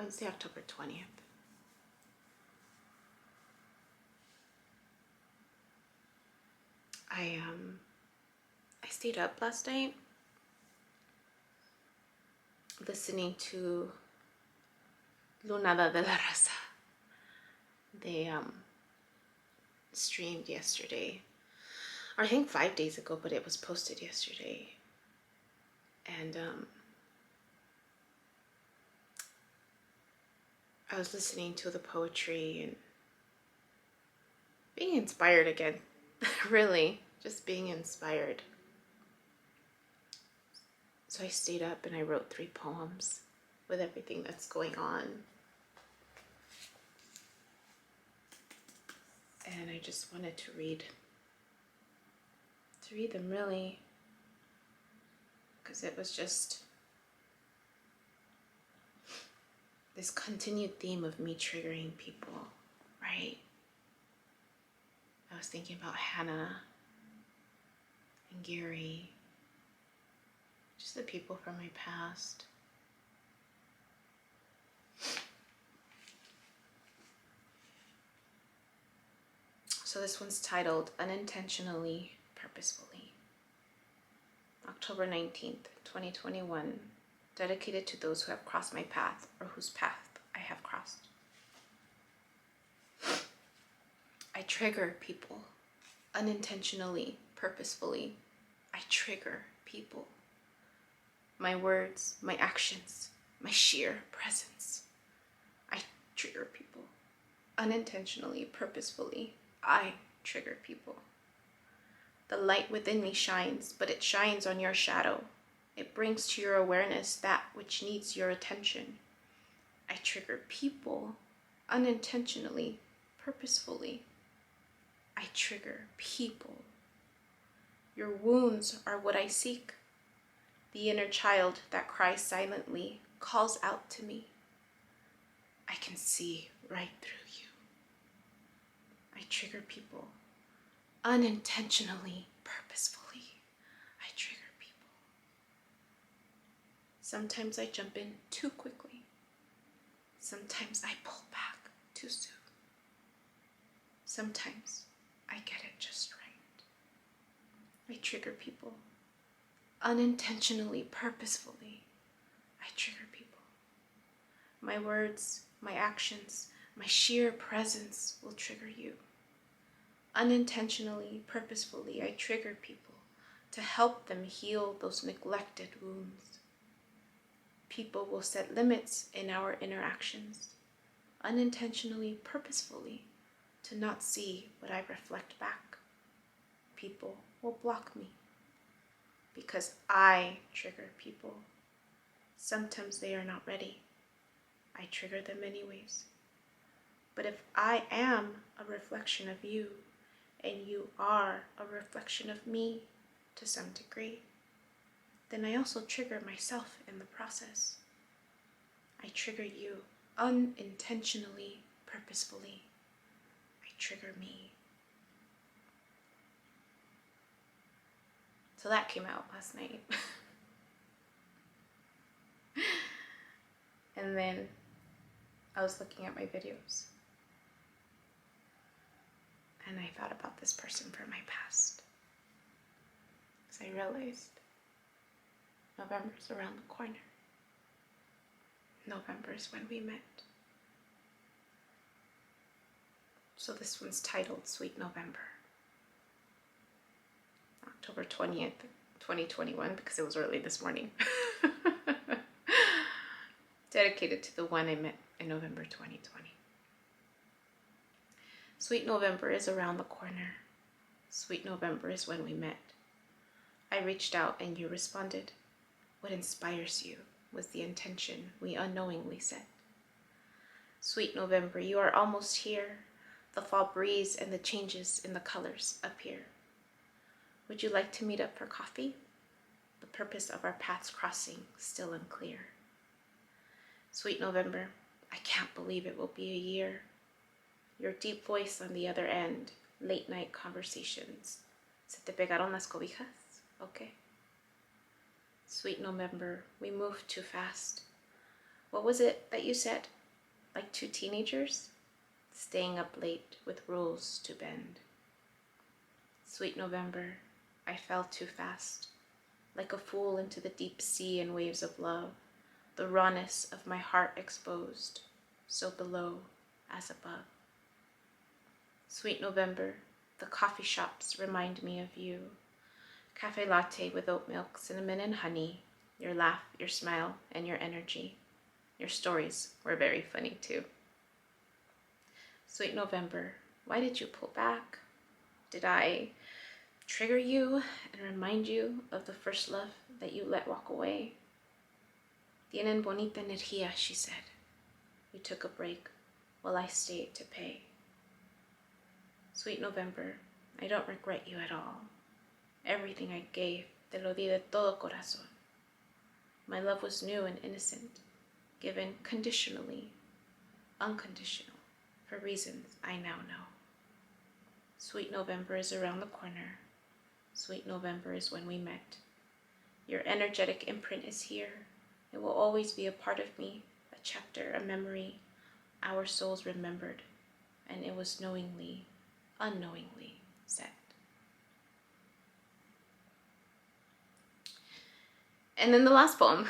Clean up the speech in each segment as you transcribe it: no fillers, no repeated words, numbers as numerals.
Wednesday, October 20th. I stayed up last night listening to Lunada de la Raza. They streamed yesterday, or I think 5 days ago, but it was posted yesterday. And I was listening to the poetry and being inspired again. Really, just being inspired. So I stayed up and I wrote 3 poems with everything that's going on. And I just wanted to read them, really, because it was just this continued theme of me triggering people, right? I was thinking about Hannah and Gary, just the people from my past. So this one's titled Unintentionally, Purposefully. October 19th, 2021, dedicated to those who have crossed my path or whose path I have crossed. I trigger people unintentionally, purposefully. I trigger people. My words, my actions, my sheer presence. I trigger people unintentionally, purposefully. I trigger people. The light within me shines, but it shines on your shadow. It brings to your awareness that which needs your attention. I trigger people unintentionally, purposefully. I trigger people. Your wounds are what I seek. The inner child that cries silently calls out to me. I can see right through you. I trigger people unintentionally, purposefully. I trigger people. Sometimes I jump in too quickly. Sometimes I pull back too soon. Sometimes I get it just right. I trigger people unintentionally, purposefully. I trigger people. My words, my actions, my sheer presence will trigger you. Unintentionally, purposefully, I trigger people to help them heal those neglected wounds. People will set limits in our interactions, unintentionally, purposefully, to not see what I reflect back. People will block me because I trigger people. Sometimes they are not ready. I trigger them anyways. But if I am a reflection of you, and you are a reflection of me to some degree, then I also trigger myself in the process. I trigger you unintentionally, purposefully. I trigger me. So that came out last night. And then I was looking at my videos. And I thought about this person from my past. Because I realized November's around the corner. November is when we met. So this one's titled Sweet November. October 20th, 2021, because it was early this morning. Dedicated to the one I met in November 2020. Sweet November is around the corner. Sweet November is when we met. I reached out and you responded. What inspires you was the intention we unknowingly set. Sweet November, you are almost here. The fall breeze and the changes in the colors appear. Would you like to meet up for coffee? The purpose of our paths crossing still unclear. Sweet November, I can't believe it will be a year. Your deep voice on the other end, late night conversations. ¿Se te pegaron las cobijas? Okay. Sweet November, we moved too fast. What was it that you said? Like two teenagers? Staying up late with rules to bend. Sweet November, I fell too fast, like a fool into the deep sea and waves of love, the rawness of my heart exposed, so below as above. Sweet November, the coffee shops remind me of you. Cafe latte with oat milk, cinnamon and honey, your laugh, your smile, and your energy. Your stories were very funny too. Sweet November, why did you pull back? Did I trigger you and remind you of the first love that you let walk away? Tienen bonita energía, she said. You took a break while I stayed to pay. Sweet November, I don't regret you at all. Everything I gave, te lo di de todo corazón. My love was new and innocent, given conditionally, unconditional, for reasons I now know. Sweet November is around the corner. Sweet November is when we met. Your energetic imprint is here. It will always be a part of me, a chapter, a memory, our souls remembered, and it was knowingly, unknowingly set. And then the last poem,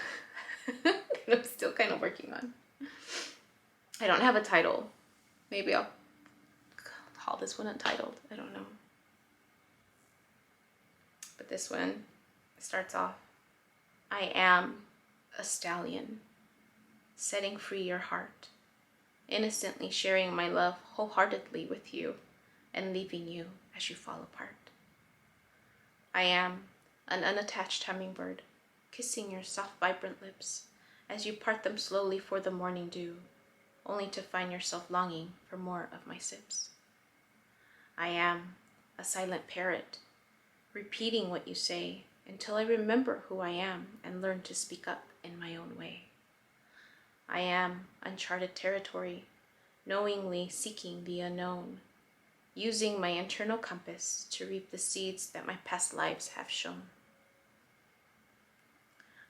that I'm still kind of working on. I don't have a title. Maybe I'll call this one untitled. I don't know. But this one starts off, I am a stallion, setting free your heart, innocently sharing my love wholeheartedly with you and leaving you as you fall apart. I am an unattached hummingbird, kissing your soft, vibrant lips as you part them slowly for the morning dew, only to find yourself longing for more of my sips. I am a silent parrot, repeating what you say until I remember who I am and learn to speak up in my own way. I am uncharted territory, knowingly seeking the unknown, using my internal compass to reap the seeds that my past lives have shown.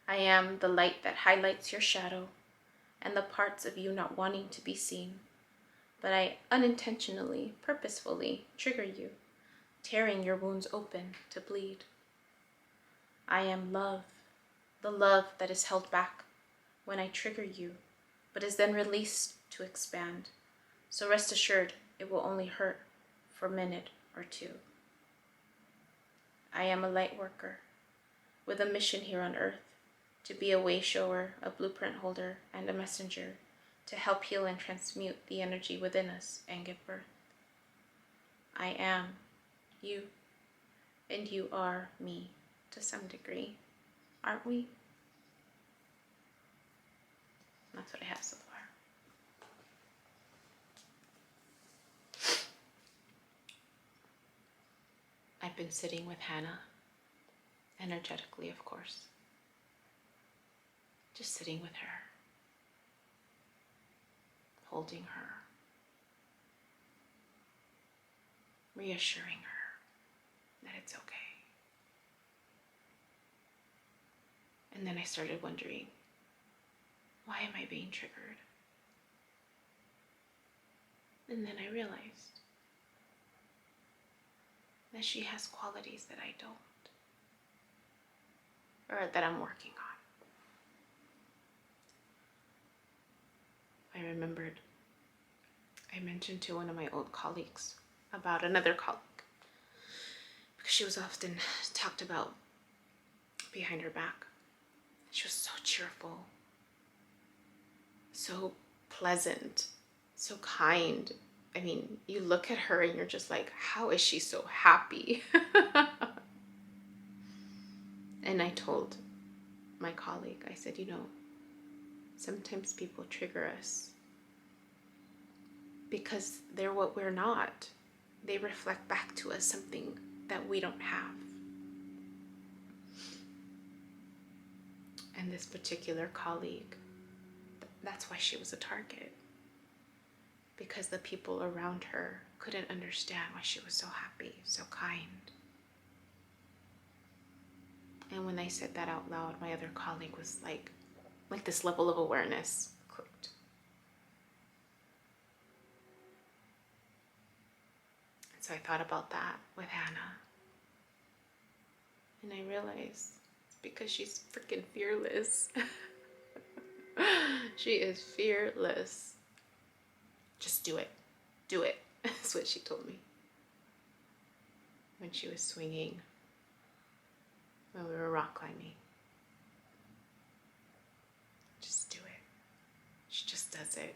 I am the light that highlights your shadow and the parts of you not wanting to be seen, but I unintentionally, purposefully trigger you, tearing your wounds open to bleed. I am love, the love that is held back when I trigger you, but is then released to expand. So rest assured, it will only hurt for a minute or two. I am a light worker with a mission here on earth, to be a way shower, a blueprint holder, and a messenger to help heal and transmute the energy within us and give birth. I am you, and you are me to some degree, aren't we? That's what I have so far. I've been sitting with Hannah, energetically, of course. Just sitting with her, holding her, reassuring her that it's okay. And then I started wondering, why am I being triggered? And then I realized that she has qualities that I don't, or that I'm working on. I remembered I mentioned to one of my old colleagues about another colleague, because she was often talked about behind her back. She was so cheerful, so pleasant, so kind. I mean, you look at her and you're just like, how is she so happy? And I told my colleague, I said, sometimes people trigger us because they're what we're not. They reflect back to us something that we don't have. And this particular colleague, that's why she was a target. Because the people around her couldn't understand why she was so happy, so kind. And when I said that out loud, my other colleague was like this level of awareness So I thought about that with Hannah. And I realized it's because she's freaking fearless. She is fearless. Just do it. Do it. That's what she told me. When she was swinging. When we were rock climbing. Just do it. She just does it.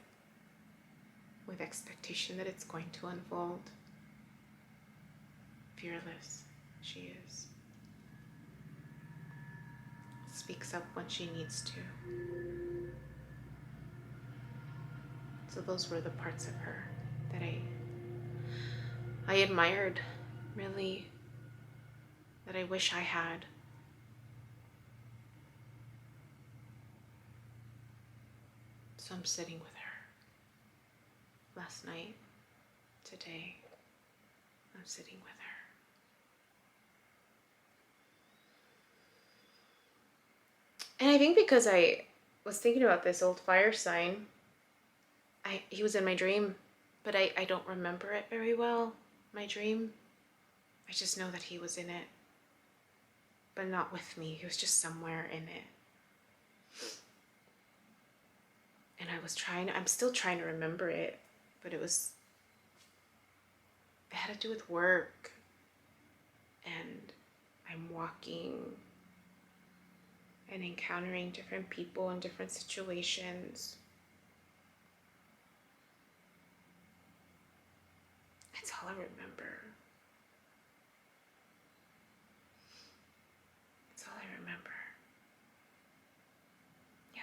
With expectation that it's going to unfold. Fearless. She is. Speaks up when she needs to. So those were the parts of her that I admired, really, that I wish I had. So I'm sitting with her. Last night, today, I'm sitting with her. And I think because I was thinking about this old fire sign, he was in my dream, but I don't remember it very well, my dream. I just know that he was in it, but not with me. He was just somewhere in it. And I'm still trying to remember it, but it had to do with work. And I'm walking and encountering different people in different situations. That's all I remember. That's all I remember. Yeah.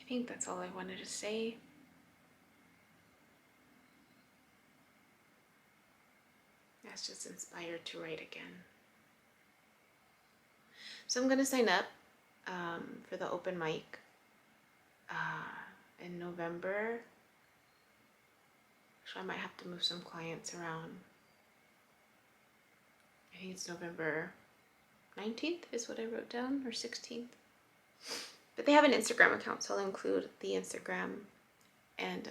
I think that's all I wanted to say. I was just inspired to write again. So I'm going to sign up for the open mic in November. So I might have to move some clients around. I think it's November 19th is what I wrote down, or 16th. But they have an Instagram account, so I'll include the Instagram. And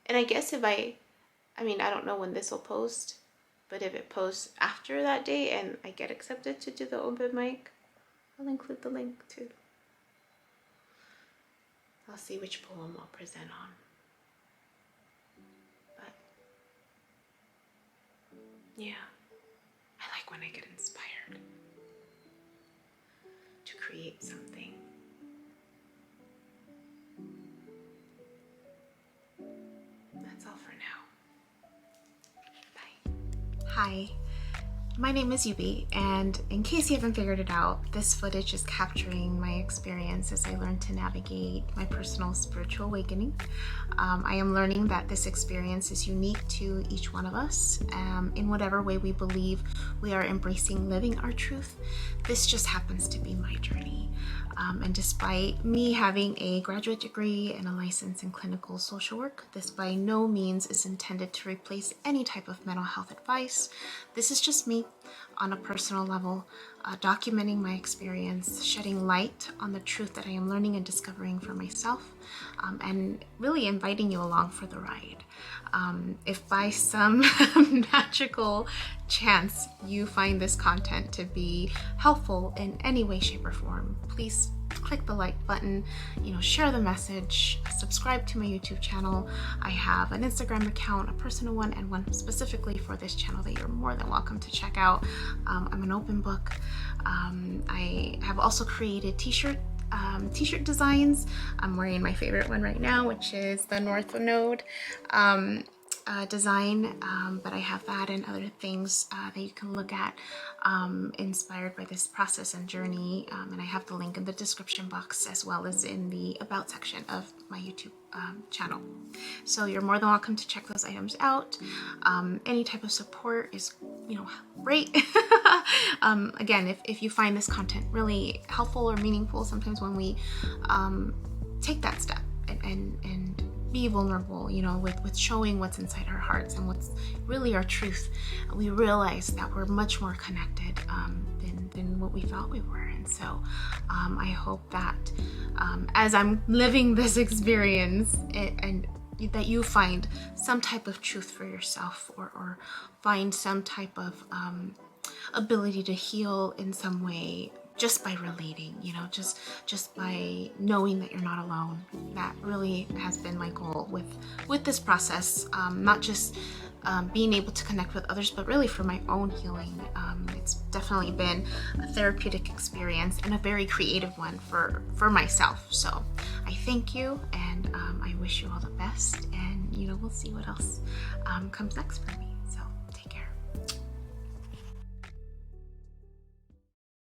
I guess I don't know when this will post, but if it posts after that day and I get accepted to do the open mic, I'll include the link too. I'll see which poem I'll present on. But yeah, I like when I get inspired to create something. That's all for now. Bye. Hi, my name is Yubi, and in case you haven't figured it out, this footage is capturing my experience as I learn to navigate my personal spiritual awakening. I am learning that this experience is unique to each one of us. In whatever way we believe we are embracing living our truth, this just happens to be my journey. And despite me having a graduate degree and a license in clinical social work, this by no means is intended to replace any type of mental health advice. This is just me on a personal level, documenting my experience, shedding light on the truth that I am learning and discovering for myself, and really inviting you along for the ride. If by some magical chance you find this content to be helpful in any way, shape, or form, please click the like button, share the message, subscribe to my YouTube channel. I have an Instagram account, a personal one, and one specifically for this channel that you're more than welcome to check out. I'm an open book. I have also created t-shirt designs. I'm wearing my favorite one right now, which is the North Node design, but I have that and other things that you can look at inspired by this process and journey, and I have the link in the description box as well as in the about section of my YouTube channel. So you're more than welcome to check those items out. Any type of support is great. Again, if you find this content really helpful or meaningful, sometimes when we take that step and be vulnerable, with showing what's inside our hearts and what's really our truth, we realize that we're much more connected than what we thought we were. And so I hope that as I'm living this experience and that you find some type of truth for yourself, or find some type of ability to heal in some way, just by relating, you know, just by knowing that you're not alone. That really has been my goal with this process. Not just being able to connect with others, but really for my own healing. It's definitely been a therapeutic experience, and a very creative one for myself. So I thank you, and I wish you all the best, and you know, we'll see what else comes next for me.